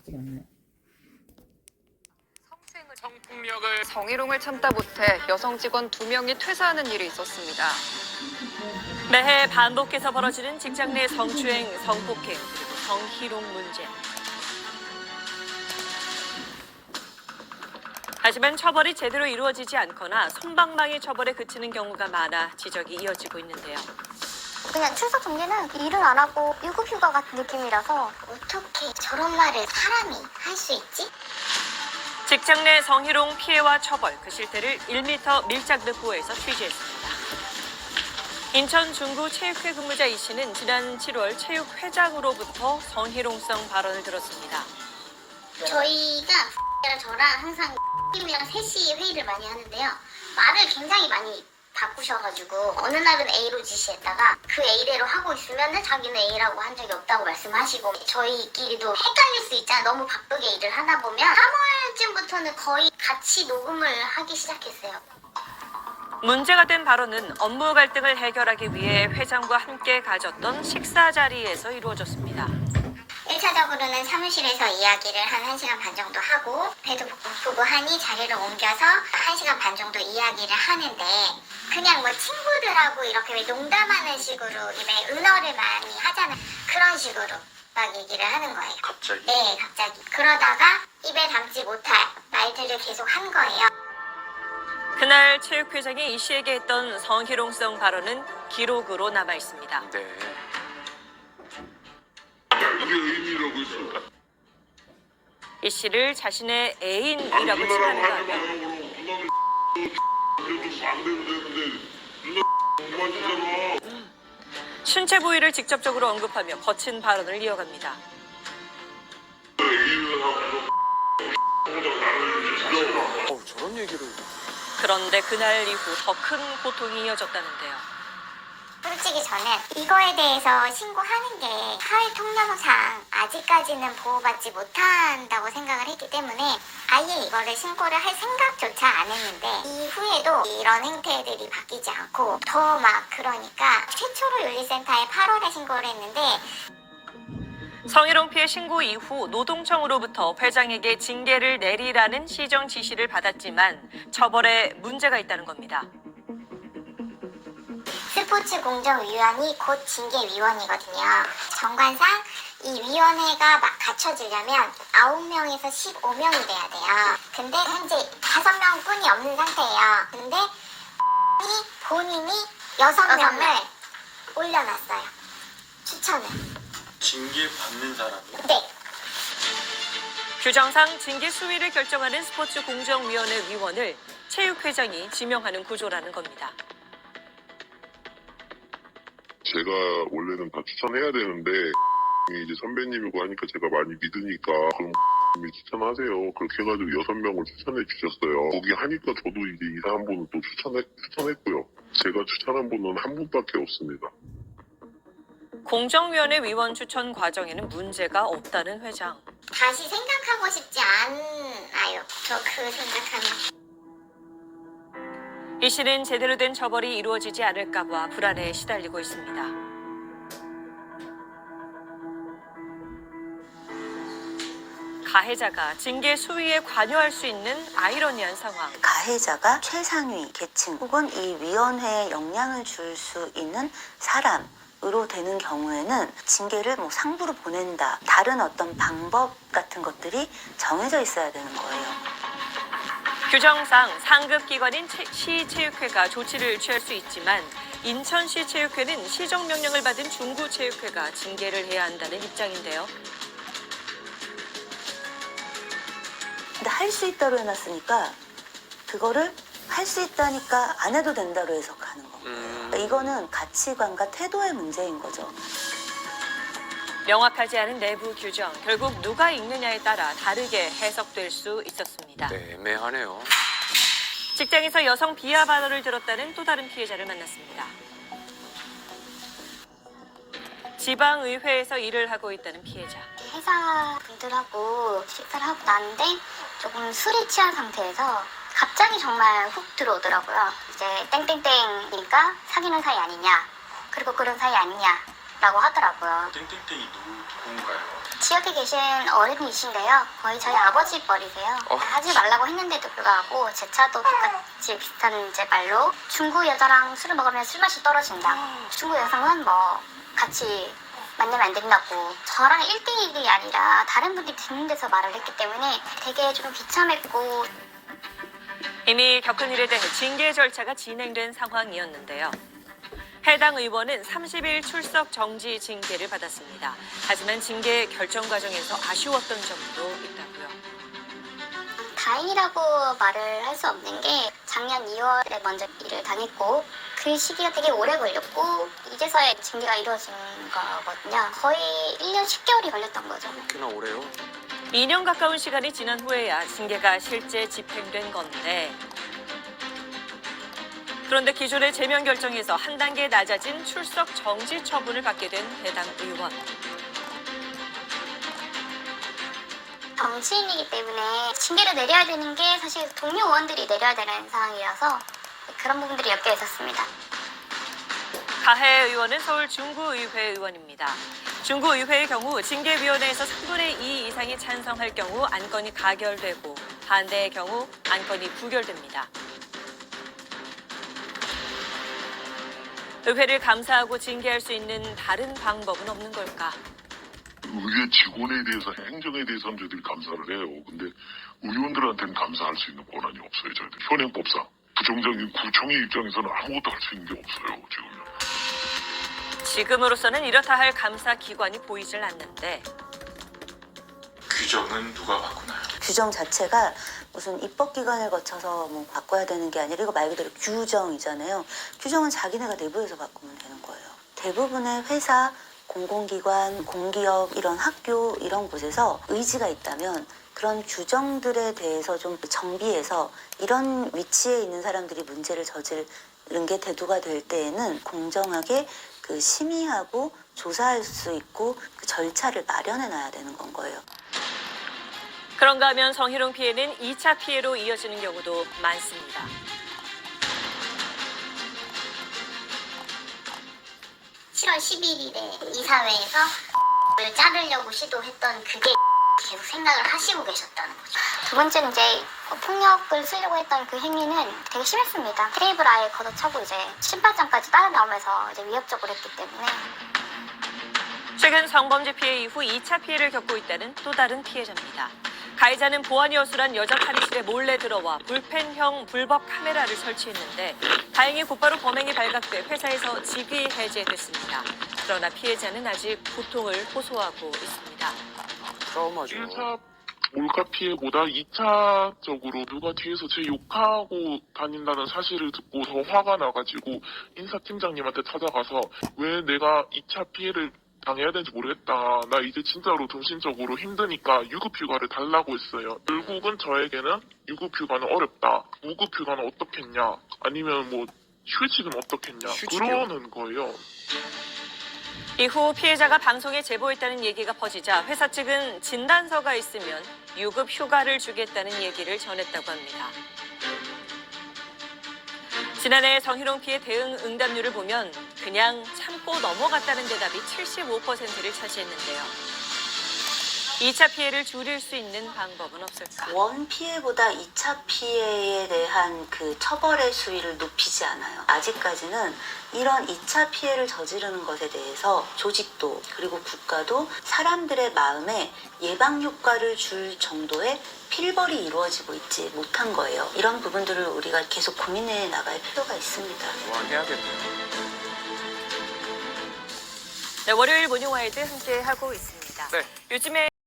같지가 않아요. 성폭력을 성희롱을 참다 못해 여성 직원 2명이 퇴사하는 일이 있었습니다. 매해 반복해서 벌어지는 직장 내 성추행, 성폭행, 그리고 성희롱 문제. 하지만 처벌이 제대로 이루어지지 않거나 솜방망이 처벌에 그치는 경우가 많아 지적이 이어지고 있는데요. 그냥 출석 정리는 일을 안 하고 유급휴가 같은 느낌이라서 어떻게 저런 말을 사람이 할 수 있지? 직장 내 성희롱 피해와 처벌 그 실태를 1m 밀착 늑보에서 취재했습니다. 인천 중구 체육회 근무자 이 씨는 지난 7월 체육회장으로부터 성희롱성 발언을 들었습니다. 저희가 랑 저랑 항상 팀이랑 셋이 회의를 많이 하는데요. 말을 굉장히 많이 바꾸셔가지고 어느 날은 A로 지시했다가 그 A대로 하고 있으면 자기는 A라고 한 적이 없다고 말씀하시고 저희끼리도 헷갈릴 수 있잖아요. 너무 바쁘게 일을 하다 보면 3월쯤부터는 거의 같이 녹음을 하기 시작했어요. 문제가 된 발언은 업무 갈등을 해결하기 위해 회장과 함께 가졌던 식사 자리에서 이루어졌습니다. 1차적으로는 사무실에서 이야기를 한 1시간 반 정도 하고 배도 고프고 하니 자리를 옮겨서 1시간 반 정도 이야기를 하는데 그냥 뭐 친구들하고 이렇게 왜 농담하는 식으로 왜 은어를 많이 하잖아요. 그런 식으로 막 얘기를 하는 거예요. 갑자기? 네, 갑자기. 그러다가 입에 담지 못할 말들을 계속 한 거예요. 그날 체육회장이 이 씨에게 했던 성희롱성 발언은 기록으로 남아 있습니다. 네. 이게 애인이라고 했어. 이 씨를 자신의 애인이라고 칭하는가 하면 누나는 그래도 반대로 되는데 누나 엉망이잖아. 신체 부위를 직접적으로 언급하며 거친 발언을 이어갑니다. 애인을 하고 저런 얘기를. 그런데 그날 이후 더 큰 고통이 이어졌다는데요. 솔직히 저는 이거에 대해서 신고하는 게 사회통념상 아직까지는 보호받지 못한다고 생각을 했기 때문에 아예 이거를 신고를 할 생각조차 안 했는데 이후에도 이런 행태들이 바뀌지 않고 더 막 그러니까 최초로 윤리센터에 8월에 신고를 했는데 성희롱 피해 신고 이후 노동청으로부터 회장에게 징계를 내리라는 시정 지시를 받았지만 처벌에 문제가 있다는 겁니다. 스포츠공정위원이 곧 징계위원이거든요. 정관상 이 위원회가 막 갖춰지려면 9명에서 15명이 돼야 돼요. 근데 현재 5명뿐이 없는 상태예요. 근데 본인이 6명을 올려놨어요. 추천을. 징계 받는 사람이요? 네. 규정상 징계 수위를 결정하는 스포츠공정위원회 위원을 체육회장이 지명하는 구조라는 겁니다. 제가 원래는 다 추천해야 되는데 이제 선배님이고 하니까 제가 많이 믿으니까 그럼 님이 추천하세요. 그렇게 해가지고 6명을 추천해 주셨어요. 거기 하니까 저도 이제 이사 한 분을 또 추천했고요. 제가 추천한 분은 한 분밖에 없습니다. 공정위원회 위원 추천 과정에는 문제가 없다는 회장. 다시 생각하고 싶지 않아요. 저 그 생각하면. 이 씨는 제대로 된 처벌이 이루어지지 않을까 봐 불안에 시달리고 있습니다. 가해자가 징계 수위에 관여할 수 있는 아이러니한 상황. 가해자가 최상위 계층 혹은 이 위원회에 영향을 줄 수 있는 사람으로 되는 경우에는 징계를 상부로 보낸다. 다른 어떤 방법 같은 것들이 정해져 있어야 되는 거예요. 규정상 상급 기관인 시체육회가 조치를 취할 수 있지만 인천시 체육회는 시정명령을 받은 중구체육회가 징계를 해야 한다는 입장인데요. 근데 할 수 있다로 해놨으니까 그거를 할 수 있다니까 안 해도 된다로 해석하는 거. 그러니까 이거는 가치관과 태도의 문제인 거죠. 명확하지 않은 내부 규정, 결국 누가 읽느냐에 따라 다르게 해석될 수 있었습니다. 네, 애매하네요. 직장에서 여성 비하 발언을 들었다는 또 다른 피해자를 만났습니다. 지방의회에서 일을 하고 있다는 피해자. 회사 분들하고 식사를 하고 나는데 조금 술이 취한 상태에서 갑자기 정말 훅 들어오더라고요. 이제 땡땡땡이니까 사귀는 사이 아니냐, 그리고 그런 사이 아니냐 라고 하더라고요. 땡땡땡이 누군가요? 지역에 계신 어른이신데요. 거의 저희 아버지 뻘이세요. 하지 말라고 했는데도 불구하고 제 차도 똑같이 비슷한 이제 말로 중구 여자랑 술을 먹으면 술맛이 떨어진다. 중구 여성은 뭐 같이 만나면 안 된다고. 저랑 1대1이 아니라 다른 분들이 듣는 데서 말을 했기 때문에 되게 좀 비참했고. 이미 겪은 일에 대해 징계 절차가 진행된 상황이었는데요. 해당 의원은 30일 출석 정지 징계를 받았습니다. 하지만 징계 결정 과정에서 아쉬웠던 점도 있다고요. 다행이라고 말을 할 수 없는 게 작년 2월에 먼저 일을 당했고 그 시기가 되게 오래 걸렸고 이제서야 징계가 이루어진 거거든요. 거의 1년 10개월이 걸렸던 거죠. 그렇게나 오래요? 2년 가까운 시간이 지난 후에야 징계가 실제 집행된 건데 그런데 기존의 제명 결정에서 한 단계 낮아진 출석 정지 처분을 받게 된 해당 의원. 정치인이기 때문에 징계를 내려야 되는 게 사실 동료 의원들이 내려야 되는 상황이라서 그런 부분들이 엮여 있었습니다. 가해 의원은 서울 중구의회 의원입니다. 중구의회의 경우 징계위원회에서 3분의 2 이상이 찬성할 경우 안건이 가결되고 반대의 경우 안건이 부결됩니다. 의회를 감사하고 징계할 수 있는 다른 방법은 없는 걸까? 의회 직원에 대해서 행정에 대해서는 저희들이 감사를 해요. 근데 의원들한테는 감사할 수 있는 권한이 없어요. 저희들 현행법상 부정적인 구청의 입장에서는 아무것도 할 수 있는 게 없어요. 지금요. 지금으로서는 이렇다 할 감사 기관이 보이질 않는데 규정은 누가 바꾸나요? 규정 자체가 무슨 입법기관을 거쳐서 뭐 바꿔야 되는 게 아니라 이거 말 그대로 규정이잖아요. 규정은 자기네가 내부에서 바꾸면 되는 거예요. 대부분의 회사, 공공기관, 공기업, 이런 학교 이런 곳에서 의지가 있다면 그런 규정들에 대해서 좀 정비해서 이런 위치에 있는 사람들이 문제를 저지른 게 대두가 될 때에는 공정하게 그 심의하고 조사할 수 있고 그 절차를 마련해 놔야 되는 건 거예요. 그런가 하면 성희롱 피해는 2차 피해로 이어지는 경우도 많습니다. (7월 11일에) 이사회에서 를 자르려고 시도했던 그게 계속 생각을 하시고 계셨다는 거죠. 두 번째는 이제 폭력을 쓰려고 했던 그 행위는 되게 심했습니다. 테이블 아예 걷어차고 이제 신발장까지 따라 나오면서 이제 위협적으로 했기 때문에. 최근 성범죄 피해 이후 2차 피해를 겪고 있다는 또 다른 피해자입니다. 가해자는 보안이 어술한 여자 탈의실에 몰래 들어와 불펜형 불법 카메라를 설치했는데 다행히 곧바로 범행이 발각돼 회사에서 직위 해제됐습니다. 그러나 피해자는 아직 고통을 호소하고 있습니다. 트라우마죠. 1차 몰카 피해보다 2차적으로 누가 뒤에서 제 욕하고 다닌다는 사실을 듣고 더 화가 나가지고 인사팀장님한테 찾아가서 왜 내가 2차 피해를 당해야 되는지 모르겠다. 나 이제 진짜로 정신적으로 힘드니까 유급휴가를 달라고 했어요. 결국은 저에게는 유급휴가는 어렵다. 무급휴가는 어떻겠냐. 아니면 뭐 휴직은 어떻겠냐. 휴직이요? 그러는 거예요. 이후 피해자가 방송에 제보했다는 얘기가 퍼지자 회사 측은 진단서가 있으면 유급 휴가를 주겠다는 얘기를 전했다고 합니다. 지난해 성희롱 피해 대응 응답률을 보면 그냥 참고 넘어갔다는 대답이 75%를 차지했는데요. 2차 피해를 줄일 수 있는 방법은 없을까? 원 피해보다 2차 피해에 대한 그 처벌의 수위를 높이지 않아요. 아직까지는 이런 2차 피해를 저지르는 것에 대해서 조직도 그리고 국가도 사람들의 마음에 예방 효과를 줄 정도의 필벌이 이루어지고 있지 못한 거예요. 이런 부분들을 우리가 계속 고민해 나갈 필요가 있습니다. 보완해야겠네요. 네, 월요일 모닝와이드 함께 하고 있습니다. 네. 요즘에